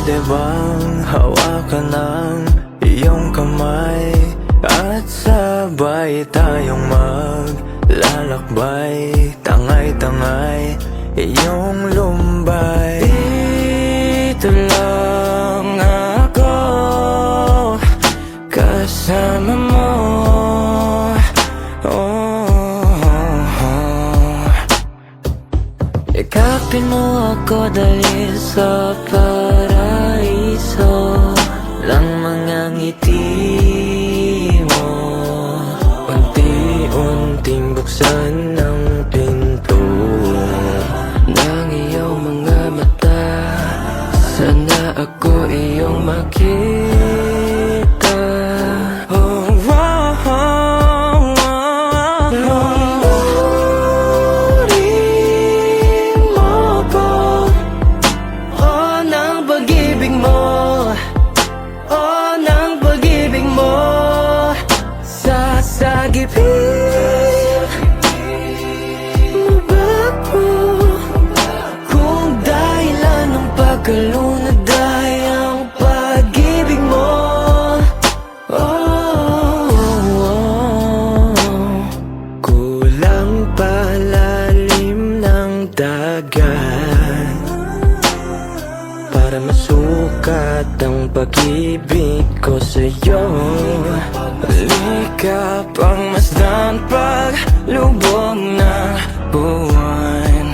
Pwede bang hawakan ng iyong kamay at sabay tayong maglalakbay, tangay-tangay, iyong lumbay. Dito lang ako kasama mo. Yakapin mo ako dali sa paraiso lang mga ngiti mo. Unti-unting buksan ng pinto ng iyong mga mata. Sana ako iyong makita. Oh, wow, wow, wow. Lumurin mo ko, oh, ng pag-ibig mo, oh, ng pag-ibig mo. Sasagipin mo ba ako kung dahilan ng pagkalunod ay ang pag-ibig mo? Kulang palalim ng dagat para masukat ang pag-ibig ko sa'yo. Halika pang masdan paglubog ng buwan,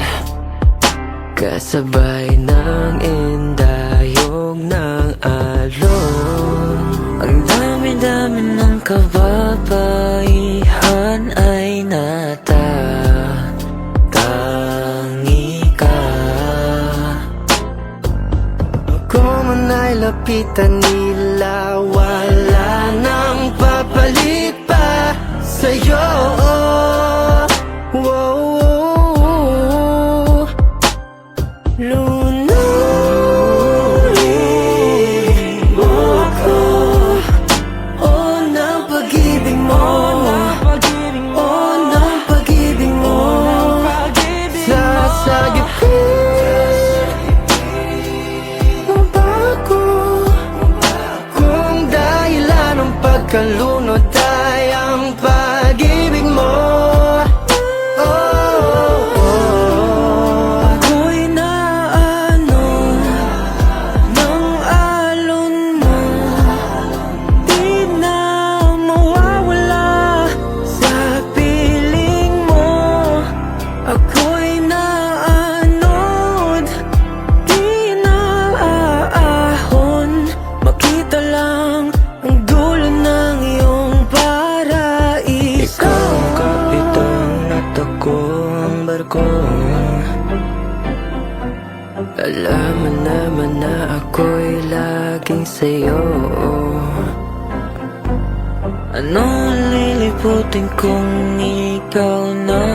kasabay ng indayog ng alon. Ang dami-dami ng kababaihan ay natatangi ka. Kung man ay lapitan nila, wala nang papalit pa sa'yo. Lunurin mo ako, oh, ng pag-ibig mo, oh, ng pag-ibig mo. Sasagipin mo ba ako kung dahilan ng pagkalunod ay ang pag-ibig mo? Alam mo naman na ako'y laging sa'yo. Ano ang liliputin kung ikaw na